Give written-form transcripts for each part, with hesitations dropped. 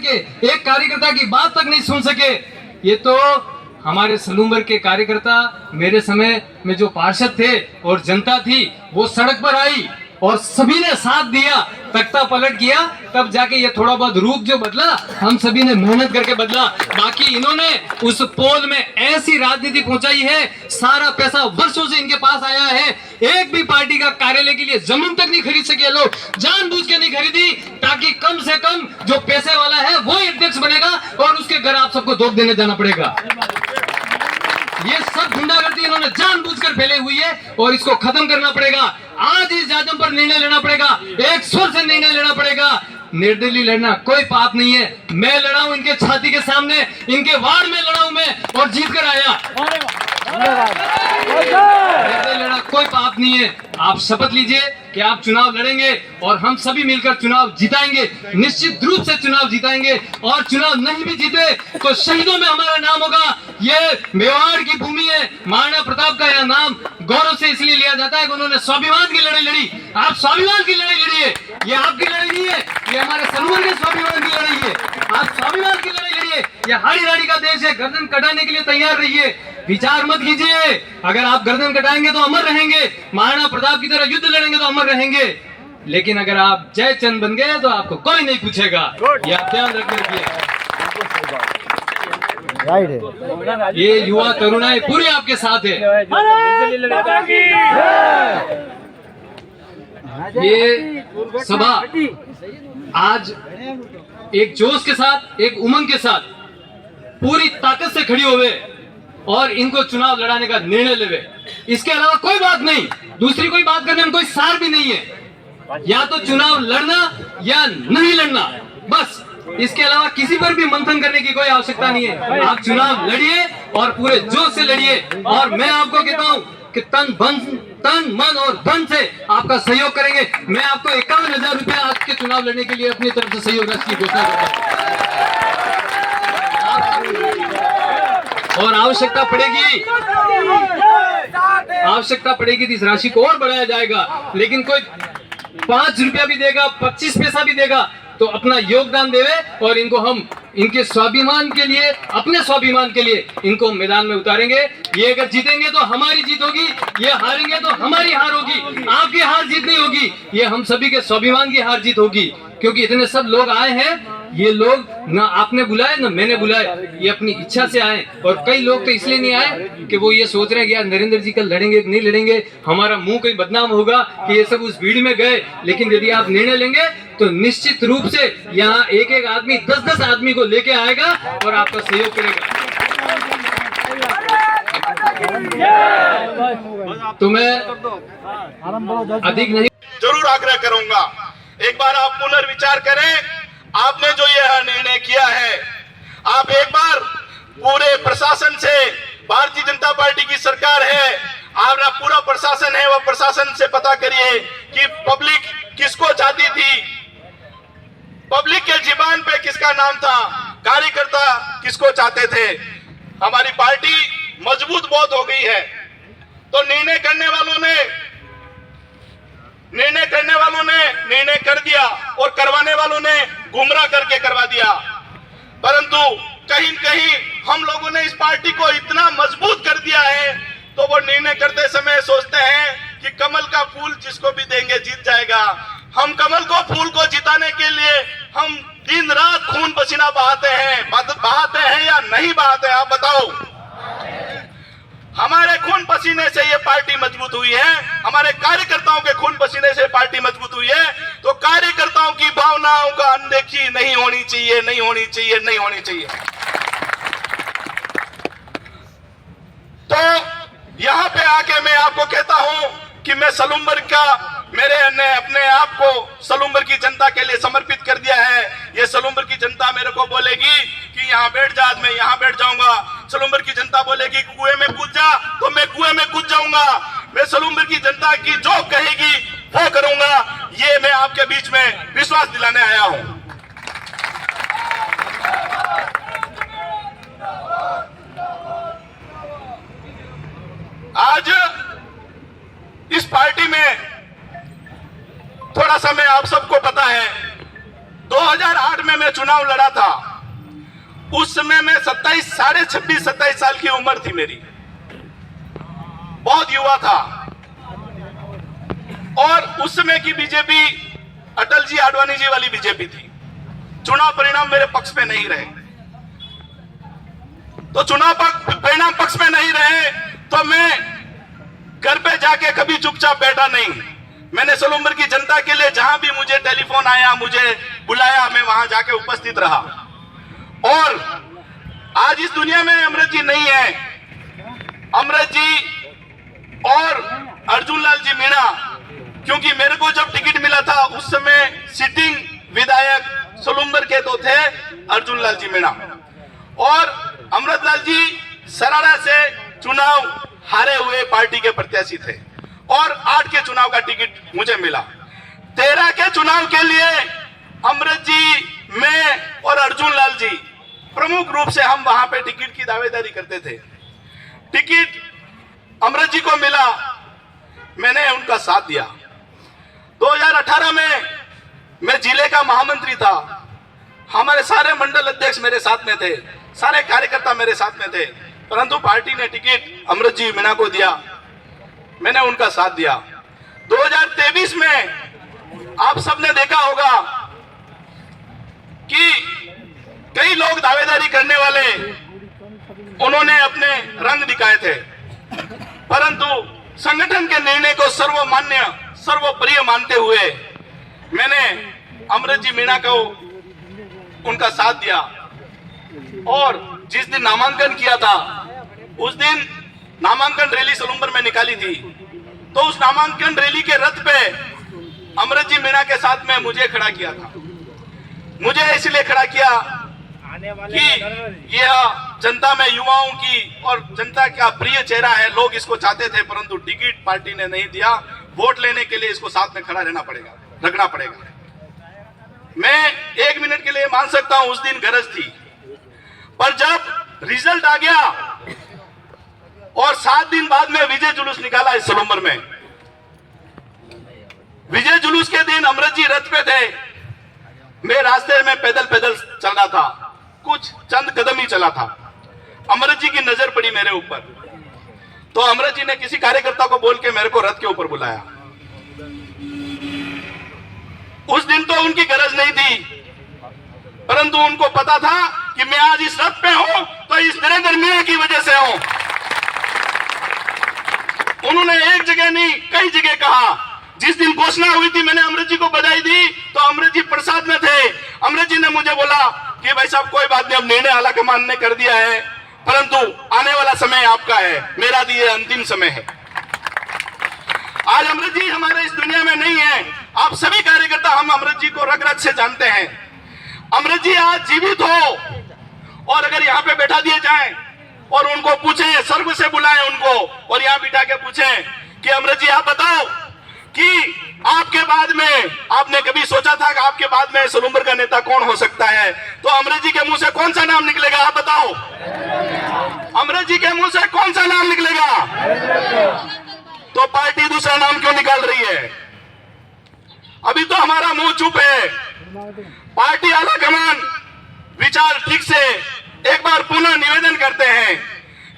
सके, एक कार्यकर्ता की बात तक नहीं सुन सके। ये तो हमारे सलूम्बर के कार्यकर्ता, मेरे समय में जो पार्षद थे और जनता थी, वो सड़क पर आई और सभी ने साथ दिया, तख्ता पलट किया, तब जाके ये थोड़ा बहुत रूप जो बदला, हम सभी ने मेहनत करके बदला। बाकी इन्होंने उस पोल में ऐसी राजनीति पहुंचाई है, सारा पैसा वर्षों से इनके पास आया है, एक भी पार्टी का कार्यालय के लिए जमीन तक नहीं खरीद सके लोग, जानबूझ के नहीं खरीदी, ताकि कम से कम जो पैसे वाला है वो ही अध्यक्ष बनेगा और उसके घर आप सबको धोख देने जाना पड़ेगा। ये सब गुंडागर्दी इन्होंने जानबूझकर फैले हुई है और इसको खत्म करना पड़ेगा। आज इस जाजम पर निर्णय लेना पड़ेगा, एक स्वर से निर्णय लेना पड़ेगा। निर्दलीय लड़ना कोई पाप नहीं है। मैं लड़ा हूं इनके छाती के सामने, इनके वार्ड में लड़ा हूं मैं और जीत कर आया। निर्दलीय लड़ा कोई पाप नहीं है। आप शपथ लीजिए कि आप चुनाव लड़ेंगे और हम सभी मिलकर चुनाव जिताएंगे, निश्चित रूप से चुनाव जिताएंगे। और चुनाव नहीं भी जीते तो शहीदों में हमारा नाम होगा। ये मेवाड़ की भूमि है, महाराणा प्रताप का यह नाम गौरव से इसलिए लिया जाता है कि उन्होंने स्वाभिमान की लड़ाई लड़ी। आप स्वाभिमान की लड़ाई लड़िए, ये आपकी लड़ाई नहीं है, ये हमारे सलूम्बर के स्वाभिमान की लड़ाई है। आप स्वाभिमान की लड़ाई लड़िए, ये हाड़ी राड़ी का देश है, गर्दन कटाने के लिए तैयार रहिए, विचार मत कीजिए। अगर आप गर्दन कटाएंगे तो अमर रहेंगे, महाराणा प्रताप की तरह युद्ध लड़ेंगे तो अमर रहेंगे, लेकिन अगर आप जयचंद बन गए तो आपको कोई नहीं पूछेगा। ये आप ध्यान रखिए। ये युवा तरुणाई पूरे आपके साथ है। ये सभा आज एक जोश के साथ, एक उमंग के साथ पूरी ताकत से खड़ी होवे और इनको चुनाव लड़ाने का निर्णय लेवे। इसके अलावा कोई बात नहीं, दूसरी कोई बात करने में कोई सार भी नहीं है। या तो चुनाव लड़ना या नहीं लड़ना, बस। इसके अलावा किसी पर भी मंथन करने की कोई आवश्यकता नहीं है। आप चुनाव लड़िए और पूरे जोश से लड़िए। और मैं आपको कहता हूं कि तन मन और धन से आपका सहयोग करेंगे। मैं आपको 51,000 रुपया आज के चुनाव लड़ने के लिए अपनी तरफ से सहयोग राशि की घोषणा करता हूं। और आवश्यकता पड़ेगी तो इस राशि को और बढ़ाया जाएगा। लेकिन कोई 5 रुपया भी देगा, 25 पैसा भी देगा तो अपना योगदान देवे और इनको हम इनके स्वाभिमान के लिए, अपने स्वाभिमान के लिए इनको मैदान में उतारेंगे। ये अगर जीतेंगे तो हमारी जीत होगी, ये हारेंगे तो हमारी हार होगी। आपकी हार जीत नहीं होगी, ये हम सभी के स्वाभिमान की हार जीत होगी। क्योंकि इतने सब लोग आए हैं, ये लोग ना आपने बुलाए ना मैंने बुलाए, ये अपनी इच्छा से आए। और कई लोग तो इसलिए नहीं आए कि वो ये सोच रहे हैं कि यार नरेंद्र जी कल लड़ेंगे कि नहीं लड़ेंगे, हमारा मुंह कहीं बदनाम होगा कि ये सब उस भीड़ में गए। लेकिन यदि आप निर्णय लेंगे तो निश्चित रूप से यहाँ एक एक आदमी 10-10 आदमी को लेके आएगा और आपका सहयोग करेगा। तो मैं अधिक नहीं, जरूर आग्रह करूंगा, एक बार आप पुनर्विचार करें। आपने जो यह निर्णय किया है, आप एक बार पूरे प्रशासन से, भारतीय जनता पार्टी की सरकार है, आपका पूरा प्रशासन है, वह प्रशासन से पता करिए कि पब्लिक किसको चाहती थी, पब्लिक के जीवन पे किसका नाम था, कार्यकर्ता किसको चाहते थे। हमारी पार्टी मजबूत बहुत हो गई है। तो निर्णय करने वालों ने निर्णय कर दिया और करवाने वालों ने गुमराह करके करवा दिया। परंतु कहीं कहीं हम लोगों ने इस पार्टी को इतना मजबूत कर दिया है, तो वो निर्णय करते समय सोचते हैं कि कमल का फूल जिसको भी देंगे जीत जाएगा। हम कमल को, फूल को जिताने के लिए हम दिन रात खून पसीना बहाते हैं या नहीं बहाते, आप बताओ। हमारे खून पसीने से ये पार्टी मजबूत हुई है, हमारे कार्यकर्ताओं के खून पसीने से पार्टी मजबूत हुई है। तो कार्यकर्ताओं की भावनाओं का अनदेखी नहीं होनी चाहिए, नहीं होनी चाहिए, नहीं होनी चाहिए। तो यहां पे आके मैं आपको कहता हूं कि मैं सलूम्बर का, मैंने अपने आप को सलूम्बर की जनता के लिए समर्पित कर दिया है। ये सलूम्बर की जनता मेरे को बोलेगी कि यहाँ बैठ जा, मैं यहाँ बैठ जाऊंगा। सलूम्बर की जनता बोलेगी कुएं में कूद जा, तो मैं कुएं में कूद जाऊंगा। मैं सलूम्बर की जनता की जो कहेगी वो करूंगा। ये मैं आपके बीच में विश्वास दिलाने आया हूं। आज इस पार्टी में थोड़ा सा, मैं आप सबको पता है, 2008 में मैं मैं चुनाव लड़ा था उस समय मैं 27 साल की उम्र थी मेरी, बहुत युवा था। और उस समय की बीजेपी अटल जी आडवाणी जी वाली बीजेपी थी। चुनाव परिणाम मेरे पक्ष में नहीं रहे, तो चुनाव परिणाम पक्ष में नहीं रहे तो मैं घर पे जाके कभी चुपचाप बैठा नहीं। मैंने सलूम्बर की जनता के लिए जहां भी मुझे टेलीफोन आया, मुझे बुलाया, मैं वहां जाके उपस्थित रहा। और आज इस दुनिया में अमृत जी नहीं है। अमृत जी और अर्जुन लाल जी मीणा, क्योंकि मेरे को जब टिकट मिला था उस समय सिटिंग विधायक सलूम्बर के तो थे अर्जुन लाल जी मीणा, और अमृत लाल जी सराड़ा से चुनाव हारे हुए पार्टी के प्रत्याशी थे, और 8 के चुनाव का टिकट मुझे मिला। 13 के चुनाव के लिए अमृत जी, मैं और अर्जुन लाल जी प्रमुख रूप से हम वहां पे टिकट की दावेदारी करते थे। टिकट अमृत जी को मिला, मैंने उनका साथ दिया। 2018 में मैं जिले का महामंत्री था, हमारे सारे मंडल अध्यक्ष मेरे साथ में थे, सारे कार्यकर्ता मेरे साथ में थे, परंतु पार्टी ने टिकट अमृत जी मीणा को दिया, मैंने उनका साथ दिया। 2023 में आप सबने देखा होगा कि कई लोग दावेदारी करने वाले उन्होंने अपने रंग दिखाए थे, परंतु संगठन के निर्णय को सर्वमान्य सर्वप्रिय मानते हुए मैंने अमृत जी मीणा को उनका साथ दिया। और जिस दिन नामांकन किया था उस दिन नामांकन रैली सलूम्बर में निकाली थी, तो उस नामांकन रैली के रथ पे अमृत जी मीणा के साथ में मुझे खड़ा किया था। मुझे इसलिए खड़ा किया कि यह जनता में युवाओं की और जनता का प्रिय चेहरा है, लोग इसको चाहते थे, परंतु टिकट पार्टी ने नहीं दिया। वोट लेने के लिए इसको साथ में खड़ा रखना पड़ेगा। मैं 1 मिनट के लिए मान सकता हूं उस दिन गरज थी, पर जब रिजल्ट आ गया और 7 दिन बाद में विजय जुलूस निकाला इस सलूम्बर में, विजय जुलूस के दिन अमृत जी रथ पे थे, मैं रास्ते में पैदल चल रहा था, कुछ चंद कदम ही चला था। अमृत जी की नजर पड़ी मेरे ऊपर, तो अमृत जी ने किसी कार्यकर्ता को बोल के मेरे को रथ के ऊपर बुलाया। उस दिन तो उनकी गरज नहीं थी, परंतु उनको पता था कि मैं आज इस रथ पे हूं तो इस नरेंद्र मीणा की वजह से हूं। उन्होंने एक जगह नहीं कई जगह कहा। जिस दिन घोषणा हुई थी मैंने अमृत जी को बधाई दी, तो अमृत जी प्रसाद में थे। अमृत जी ने मुझे बोला कि भाई साहब कोई बात नहीं, अब निर्णय आलाकमान ने कर दिया है, परंतु आने वाला समय आपका है, मेरा दिए अंतिम समय है। आज अमृत जी हमारे इस दुनिया में नहीं है। आप सभी कार्यकर्ता हम अमृत जी को रग रग से जानते हैं। अमृत जी आज जीवित हो और अगर यहाँ पे बैठा दिए जाए और उनको पूछे, स्वर्ग से बुलाएं उनको और यहाँ बिठा के पूछे कि अमृत जी आप बताओ कि आपके बाद में आपने कभी सोचा था कि आपके बाद में सलूम्बर का नेता कौन हो सकता है, तो अमृत जी के मुंह से कौन सा नाम निकलेगा? आप बताओ, अमृत जी के मुंह से कौन सा नाम निकलेगा? तो पार्टी दूसरा नाम क्यों निकाल रही है? अभी तो हमारा मुंह चुप है। पार्टी आलाकमान विचार ठीक से एक बार पुनः निवेदन करते हैं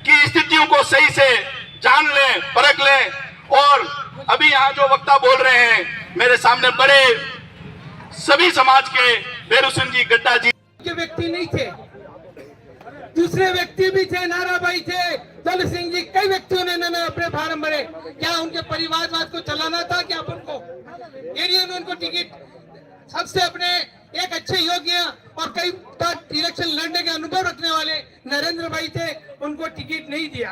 कि स्थितियों को सही से जान लें, परख लें। और अभी यहाँ जो वक्ता बोल रहे हैं मेरे सामने बड़े सभी समाज के बेरू सिंह जी, गड्ढा जी के व्यक्ति नहीं थे, दूसरे व्यक्ति भी थे, नाराबाई थे, दल सिंह जी, कई व्यक्तियों ने अपने फार्म भरे। क्या उनके परिवारवाद को चलाना था? क्या उनको एरियन उनको टिकट सबसे अपने एक अच्छे योग्य और कई बार इलेक्शन लड़ने के अनुभव रखने वाले नरेंद्र भाई थे, उनको टिकट नहीं दिया।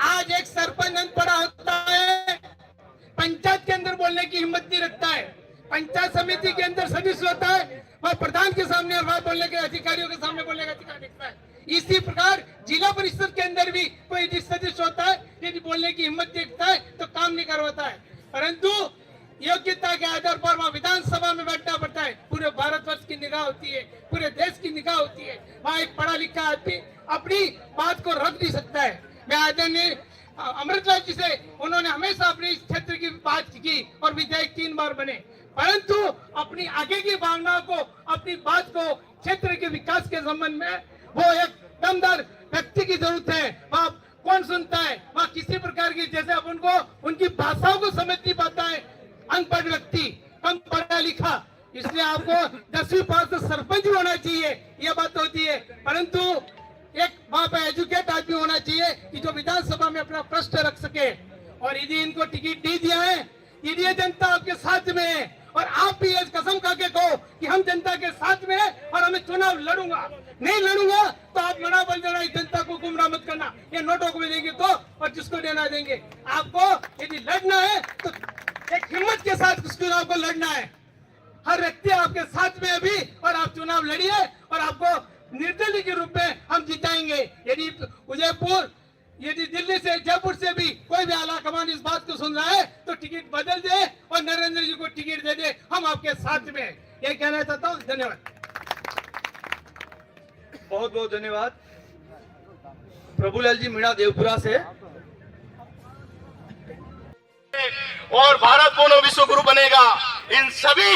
आज एक सरपंच अनपढ़ होता है, पंचायत के अंदर बोलने की हिम्मत नहीं रखता है, पंचायत समिति के अंदर सदस्य होता है, वह प्रधान के सामने और बात बोलने के अधिकारियों के सामने बोलने का अधिकार दिखता है। इसी प्रकार जिला परिषद के अंदर भी कोई सदस्य होता है, यदि बोलने की हिम्मत देखता है तो काम नहीं करवाता है, परंतु योग्यता के आधार पर वहाँ विधानसभा में बैठना पड़ता है। पूरे भारतवर्ष की निगाह होती है, पूरे देश की निगाह होती है। वहाँ एक पढ़ा लिखा आदमी अपनी बात को रख नहीं सकता है। मैं आदरणीय अमृतलाल जी से, उन्होंने हमेशा अपने इस क्षेत्र की बात की और विधायक 3 बार बने, परंतु अपनी आगे की भावना को, अपनी बात को, क्षेत्र के विकास के संबंध में वो एक दमदार व्यक्ति की जरूरत है। वहाँ कौन सुनता है, वहाँ किसी प्रकार की, जैसे अपन को उनकी भाषाओं को समझ नहीं पाता है अनपढ़ व्यक्ति, कम पढ़ा लिखा, इसलिए आपको 10वीं पास तो सरपंच भी होना चाहिए, ये बात होती है। परंतु एक वहाँ पे एजुकेट आदमी होना चाहिए कि जो विधानसभा में अपना प्रश्न रख सके। और यदि इनको टिकट नहीं दिया है, यदि जनता आपके साथ में है और आप भी ये कसम खा के कहो कि हम जनता के साथ में है और हमें चुनाव लड़ूंगा, नहीं लड़ूंगा तो आप मना बोल देना, जनता को गुमराह मत करना, ये नोटों को देंगे तो और जिसको देना देंगे। आपको यदि लड़ना है तो एक हिम्मत के साथ उस चुनाव को लड़ना है। हर व्यक्ति आपके साथ में अभी, और आप चुनाव लड़िए और आपको निर्दलीय के रूप में हम जिताएंगे। यदि उदयपुर, यदि दिल्ली से, जयपुर से भी कोई भी आला कमान इस बात को सुन रहा है तो टिकट बदल दे और नरेंद्र जी को टिकट दे दे, हम आपके साथ में हैं। ये कहना चाहता हूँ। धन्यवाद। बहुत बहुत धन्यवाद। प्रभुलाल जी मीणा देवपुरा से। और भारत दोनों विश्व गुरु बनेगा, इन सभी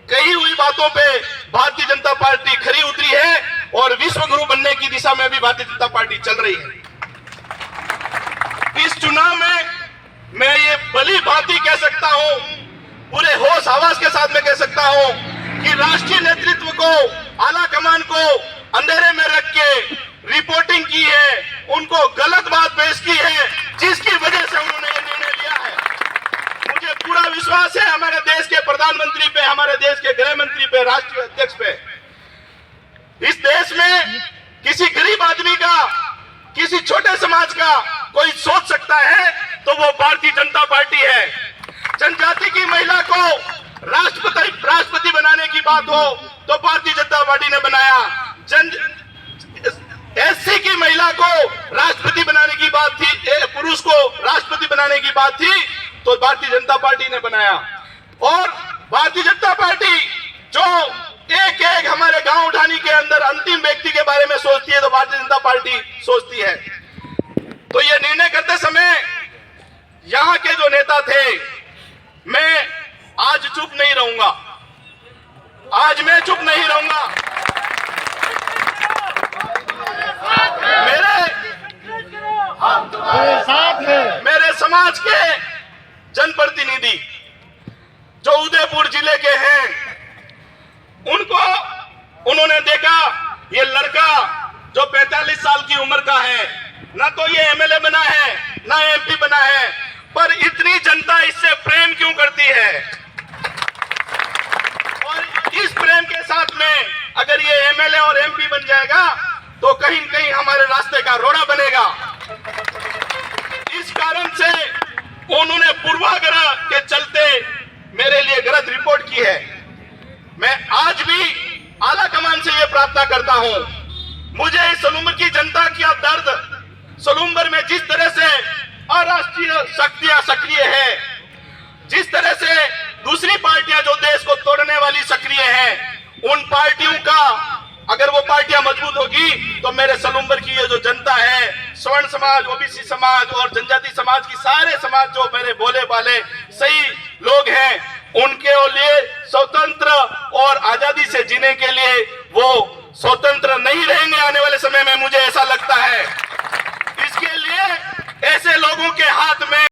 कही हुई बातों पे भारतीय जनता पार्टी खरी उतरी है और विश्व गुरु बनने की दिशा में भी भारतीय जनता पार्टी चल रही है। इस चुनाव में मैं ये भली भांति कह सकता हूं, पूरे होश आवाज के साथ में कह सकता हूं कि राष्ट्रीय नेतृत्व को, आला कमान को अंधेरे में रख के रिपोर्टिंग की है, उनको गलत बात पेश की है, जिसकी वजह से उन्होंने ये निर्णय लिया है। मुझे पूरा विश्वास है हमारे देश के प्रधानमंत्री पे, हमारे देश के गृह मंत्री पे, राष्ट्रीय अध्यक्ष पे। इस देश में किसी गरीब आदमी का, किसी छोटे समाज का कोई सोच सकता है तो वो भारतीय जनता पार्टी है। जनजाति की महिला को राष्ट्रपति बनाने की बात हो तो भारतीय जनता पार्टी ने बनाया। एससी की महिला को राष्ट्रपति बनाने की बात थी, पुरुष को राष्ट्रपति बनाने की बात थी तो भारतीय जनता पार्टी ने बनाया। और भारतीय जनता पार्टी जो एक एक हमारे गांव उठानी के अंदर अंतिम व्यक्ति के बारे में सोचती है तो भारतीय जनता पार्टी सोचती है। तो ये निर्णय करते समय यहां के जो नेता थे, मैं आज चुप नहीं रहूंगा, आज मैं चुप नहीं रहूंगा। मेरे समाज के जनप्रतिनिधि जो उदयपुर जिले के हैं, उन्होंने देखा ये लड़का जो 45 साल की उम्र का है, ना तो ये एमएलए बना है ना एमपी बना है, पर इतनी जनता इससे प्रेम क्यों करती है? और इस प्रेम के साथ में अगर ये एमएलए और एमपी बन जाएगा तो कहीं न कहीं हमारे रास्ते का रोड़ा बनेगा। इस कारण से उन्होंने पूर्वाग्रह के चलते मेरे लिए गलत रिपोर्ट की है। मैं आज भी आला कमान से यह प्रार्थना करता हूं, मुझे सलूम्बर की जनता का दर्द, सलूम्बर में जिस तरह से अराष्ट्रीय शक्तियां सक्रिय है, जिस तरह से दूसरी पार्टियां जो देश को तोड़ने वाली सक्रिय हैं, उन पार्टियों का अगर वो पार्टियां मजबूत होगी तो मेरे सलूम्बर की ये जो जनता है, स्वर्ण समाज, ओबीसी समाज और जनजाति समाज की सारे समाज जो मेरे भोले भाले सही लोग हैं, उनके लिए स्वतंत्र और आजादी से जीने के लिए वो स्वतंत्र नहीं रहेंगे आने वाले समय में, मुझे ऐसा लगता है। इसके लिए ऐसे लोगों के हाथ में